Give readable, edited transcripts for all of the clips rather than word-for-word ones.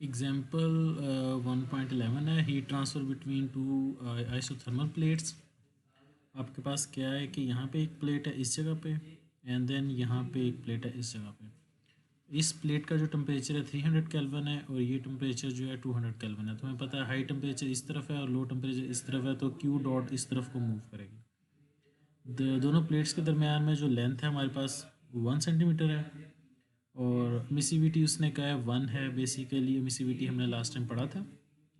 Example 1.11 है, heat transfer between two isothermal plates. आपके पास क्या है कि यहाँ पे एक प्लेट है इस जगह पे, एंड देन यहाँ पे एक प्लेट है इस जगह पे। इस प्लेट का जो टेम्परेचर है 300 केल्विन है और ये टेम्परेचर जो है 200 केल्विन है। तो हमें पता है हाई टेम्परेचर इस तरफ है और लो टेम्परेचर इस तरफ है, तो क्यू डॉट इस तरफ को मूव करेगी। दोनों प्लेट्स के दरमियान में जो लेंथ है हमारे पास 1 सेंटीमीटर है और एमिसिविटी उसने कहा है 1 है। बेसिकली एमिसिविटी हमने लास्ट टाइम पढ़ा था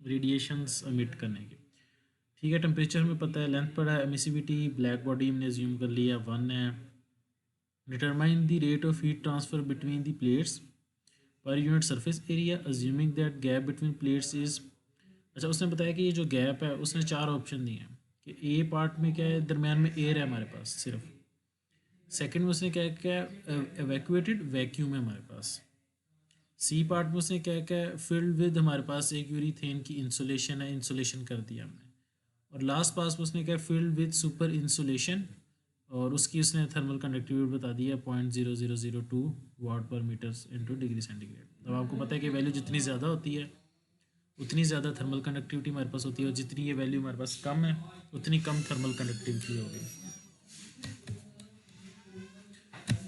रेडिएशंस एमिट करने की। ठीक है, टेम्परेचर हमें पता है, लेंथ पड़ा है, एमिसिविटी ब्लैक बॉडी हमने अज्यूम कर लिया 1 है। Determine the rate of heat transfer between the plates per unit surface area assuming that gap between plates is. अच्छा, उसने बताया कि ये जो गैप है उसने 4 ऑप्शन दिए हैं कि ए पार्ट में क्या है, दरमियान में एयर है हमारे पास सिर्फ। सेकंड में उसने क्या क्या एवैक्यूएटेड वैक्यूम है हमारे पास। सी पार्ट में उसने क्या क्या फिल्ड विद हमारे पास एक यूरीथेन की इंसुलेशन है, इंसुलेशन कर दिया हमने। और लास्ट पास में उसने क्या फिल्ड विद सुपर इंसुलेशन और उसकी उसने थर्मल कंडक्टिविटी बता दी है 0.0002 वाट पर मीटर इंटू डिग्री सेंटीग्रेड। अब आपको पता है कि वैल्यू जितनी ज़्यादा होती है उतनी ज़्यादा थर्मल कंडक्टिविटी हमारे पास होती है और जितनी ये वैल्यू हमारे पास कम है उतनी कम थर्मल कंडक्टिविटी होगी।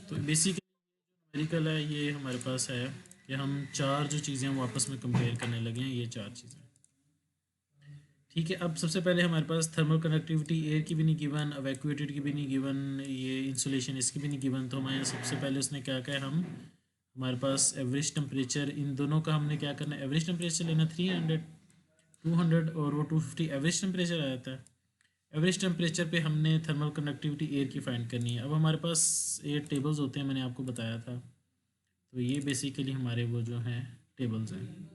तो बेसिकली न्यूमेरिकल है ये हमारे पास है कि हम चार जो चीज़ें वो आपस में कंपेयर करने लगे हैं, ये चार चीज़ें। ठीक है, अब सबसे पहले हमारे पास थर्मल कंडक्टिविटी एयर की भी नहीं गिवन, एवैक्यूएटेड की भी नहीं गिवन, ये इंसुलेशन इसकी भी नहीं गिवन। तो हमारे सबसे पहले उसने क्या कहा, हम हमारे पास एवरेज टेम्परेचर इन दोनों का हमने क्या करना है, एवरेज टेम्परेचर लेना 300 200 और वो 250 एवरेज टेम्परेचर आया था। एवरेज टेम्परेचर पे हमने थर्मल कंडक्टिविटी एयर की फाइंड करनी है। अब हमारे पास एयर टेबल्स होते हैं, मैंने आपको बताया था। तो ये बेसिकली हमारे वो जो हैं टेबल्स हैं।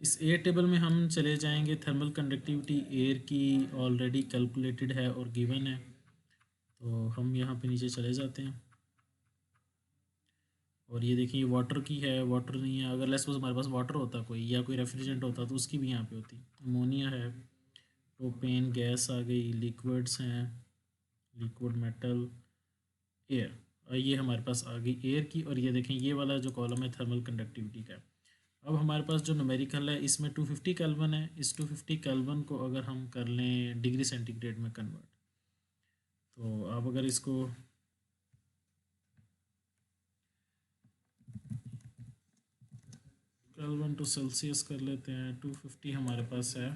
इस एयर टेबल में हम चले जाएंगे, थर्मल कंडक्टिविटी एयर की ऑलरेडी कैलकुलेटेड है और गिवन है। तो हम यहाँ पे नीचे चले जाते हैं और ये देखिए वाटर की है, वाटर नहीं है। अगर लेट्स सपोज हमारे पास वाटर होता कोई या कोई रेफ्रिजरेंट होता तो उसकी भी यहाँ पे होती। अमोनिया है, प्रोपेन गैस आ गई, लिक्विड्स हैं, लिक्विड मेटल, एयर। और ये हमारे पास आ गई एयर की। और ये देखें ये वाला जो कॉलम है थर्मल कंडक्टिविटी का। अब हमारे पास जो न्यूमेरिकल है इसमें 250 केल्विन है। इस 250 केल्विन को अगर हम कर लें डिग्री सेंटीग्रेड में कन्वर्ट, तो आप अगर इसको केल्विन टू सेल्सियस कर लेते हैं, 250 हमारे पास है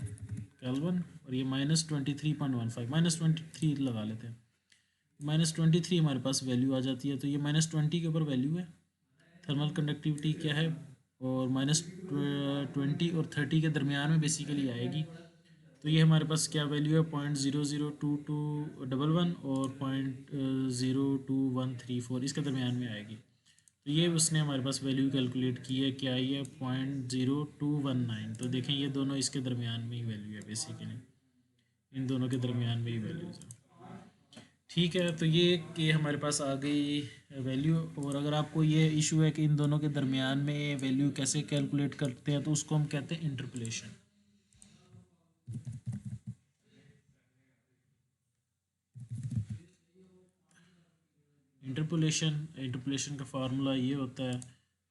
केल्विन और ये -23.15 -23 लगा लेते हैं। -23 हमारे पास वैल्यू आ जाती है। तो ये -20 के ऊपर वैल्यू है, थर्मल कंडक्टिविटी क्या है, और -20 और 30 के दरमियान में बेसिकली आएगी। तो ये हमारे पास क्या वैल्यू है, 0.002211 और 0.02134 इसके दरमियान में आएगी। तो ये उसने हमारे पास वैल्यू कैलकुलेट की है, क्या ये 0.0219। तो देखें ये दोनों इसके दरमियान में ही वैल्यू है, बेसिकली इन दोनों के दरमियान में ही वैल्यूज़ है। ठीक है, तो ये हमारे पास आ गई वैल्यू। और अगर आपको ये इशू है कि इन दोनों के दरमियान में वैल्यू कैसे कैलकुलेट करते हैं, तो उसको हम कहते हैं इंटरपोलेशन। इंटरपोलेशन का फार्मूला ये होता है,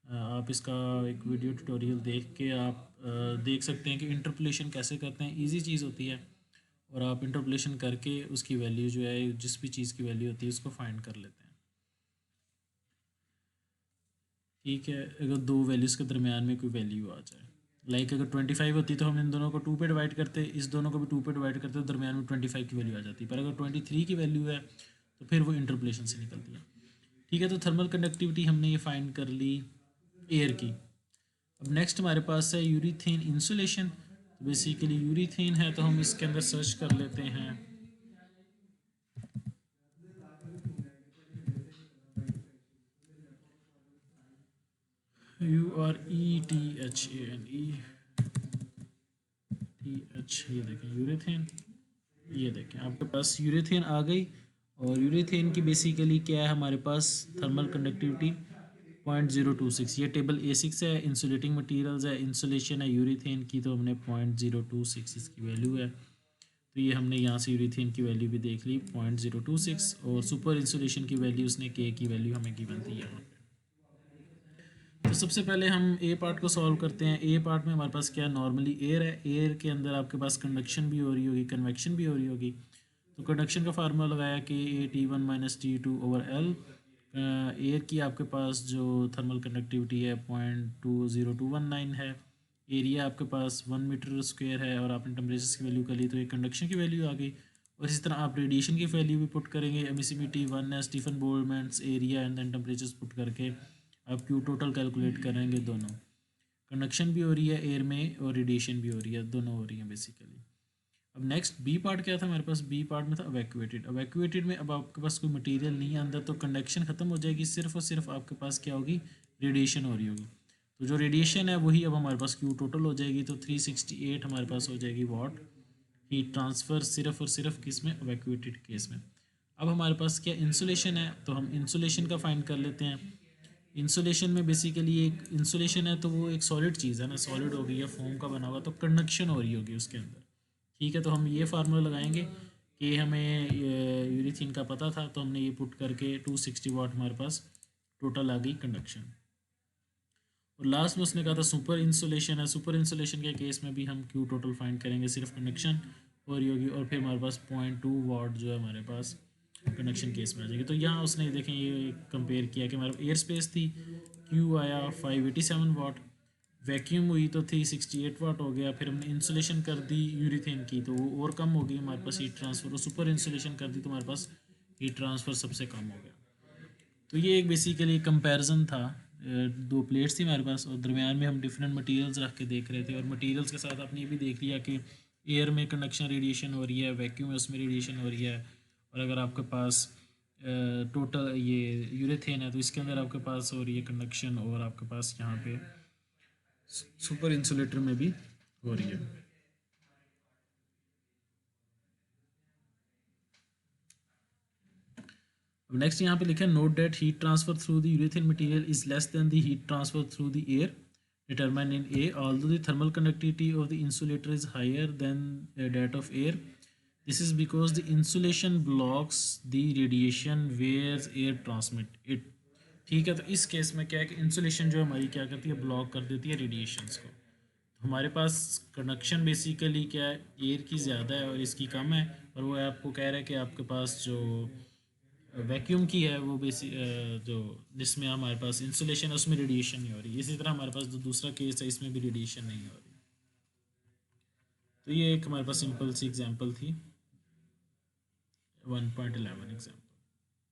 आप इसका एक वीडियो ट्यूटोरियल देख के आप देख सकते हैं कि इंटरपोलेशन कैसे करते हैं। इजी चीज़ होती है और आप इंटरपोलेशन करके उसकी वैल्यू जो है, जिस भी चीज़ की वैल्यू होती है उसको फाइंड कर लेते हैं। ठीक है, अगर दो वैल्यूज़ के दरमियान में कोई वैल्यू आ जाए, लाइक अगर 25 होती तो हम इन दोनों को 2 पे डिवाइड करते, इस दोनों को भी 2 पे डिवाइड करते, तो दरमियान में 25 की वैल्यू आ जाती। पर अगर 23 की वैल्यू है तो फिर वो इंटरपोलेशन से निकलती है। ठीक है, तो थर्मल कंडक्टिविटी हमने ये फाइंड कर ली एयर की। अब नेक्स्ट हमारे पास है यूरीथेन इंसुलेशन। तो बेसिकली यूरीथेन है तो हम इसके अंदर सर्च कर लेते हैं, URETHANETH। ये देखें यूरेथेन, ये देखें आपके पास यूरेथेन आ गई। और यूरेथेन की बेसिकली क्या है हमारे पास, थर्मल कंडक्टिविटी 0.026। ये टेबल A6 है, इंसुलेटिंग मटेरियल्स है, इंसुलेशन है यूरेथेन की, तो हमने 0.026 इसकी वैल्यू है। तो ये हमने यहाँ से यूरेथेन की वैल्यू भी देख ली 0.026। और सुपर इंसुलेशन की वैल्यू उसने के की वैल्यू हमें गिवन थी यहाँ पे। तो सबसे पहले हम ए पार्ट को सॉल्व करते हैं। ए पार्ट में हमारे पास क्या नॉर्मली एयर है, एयर के अंदर आपके पास कंडक्शन भी हो रही होगी, कन्वेक्शन भी हो रही होगी। तो कंडक्शन का फार्मूला लगाया कि T1 - T2/L। एयर की आपके पास जो थर्मल कंडक्टिविटी है 0.20219 है, एरिया आपके पास 1 मीटर स्क्वायर है, और आपने टेम्परेचर की वैल्यू कर ली तो ये कंडक्शन की वैल्यू आ गई। और इसी तरह आप रेडिएशन की वैल्यू भी पुट करेंगे, एमिसिविटी 1 है, Stefan Boltzmann area and then temperatures put करके आप क्यू टोटल कैलकुलेट करेंगे। दोनों कंडक्शन भी हो रही है एयर में और रेडिएशन भी हो रही है, दोनों हो रही हैं बेसिकली। अब नेक्स्ट बी पार्ट क्या था हमारे पास? बी पार्ट में था अवैक्यूएटेड। अवैक्यूएटेड में अब आपके पास कोई मटेरियल नहीं है अंदर, तो कंडक्शन खत्म हो जाएगी, सिर्फ और सिर्फ आपके पास क्या होगी? रेडिएशन हो रही होगी। तो जो रेडिएशन है वही अब हमारे पास क्यू टोटल हो जाएगी, तो 368 हमारे पास हो जाएगी वाट हीट ट्रांसफ़र, सिर्फ और सिर्फ किस में? अवैक्यूएटेड केस में। अब हमारे पास क्या इंसुलेशन है, तो हम इंसुलेशन का फाइंड कर लेते हैं। इंसुलेशन में बेसिकली एक इंसुलेशन है तो वो एक सॉलिड चीज़ है ना, सॉलिड होगी या फोम का बना होगा, तो कंडक्शन हो रही होगी उसके अंदर। ठीक है, तो हम ये फार्मूला लगाएंगे कि हमें यूरेथीन का पता था, तो हमने ये पुट करके 260 वाट हमारे पास टोटल आ गई कंडक्शन। और लास्ट में उसने कहा था सुपर इंसुलेशन है। सुपर इंसुलेशन के केस में भी हम क्यू टोटल फाइंड करेंगे, सिर्फ कंडक्शन हो रही होगी, और फिर हमारे पास 0.2 वाट जो है हमारे पास कंडक्शन केस में आ जाएगी। तो यहाँ उसने देखें ये कंपेयर किया कि हमारे एयर स्पेस थी, क्यू आया 587 वाट, वैक्यूम हुई तो 368 वाट हो गया। फिर हमने इंसुलेशन कर दी यूरेथीन की तो वो और कम हो गई हमारे पास हीट ट्रांसफ़र, और सुपर इंसुलेशन कर दी तो हमारे पास हीट ट्रांसफ़र सबसे कम हो गया। तो ये एक बेसिकली कंपैरिजन था। दो प्लेट्स थी हमारे पास और दरमियान में हम डिफरेंट मटेरियल्स रख के देख रहे थे, और मटेरियल्स के साथ आपने ये भी देख लिया कि एयर में कंडक्शन रेडिएशन हो रही है, वैक्यूम में उसमें रेडिएशन हो रही है। और अगर आपके पास टोटल ये यूरेथेन है तो इसके अंदर आपके पास हो रही है कंडक्शन, और आपके पास यहाँ पे सुपर इंसुलेटर में भी हो रही है। अब नेक्स्ट यहाँ पे लिखा है note that heat transfer through the urethane material is less than the heat transfer through the air determined in A, although the thermal conductivity of the insulator is higher than that of air. This is because the insulation blocks the radiation whereas air transmit it. ठीक है, तो इस case में क्या है कि insulation जो हमारी क्या करती है? ब्लॉक कर देती है रेडिएशंस को। तो हमारे पास कंडक्शन बेसिकली क्या है? एयर की ज़्यादा है और इसकी कम है, और वो आपको कह रहा है कि आपके पास जो वैक्यूम की है वो जो जिसमें हमारे पास इंसुलेशन है उसमें रेडिएशन नहीं हो रही। इसी तरह हमारे पास जो दूसरा केस है इसमें भी रेडिएशन नहीं हो रही। तो ये एक हमारे पास सिंपल सी एग्जांपल थी 1.11 एग्जांपल।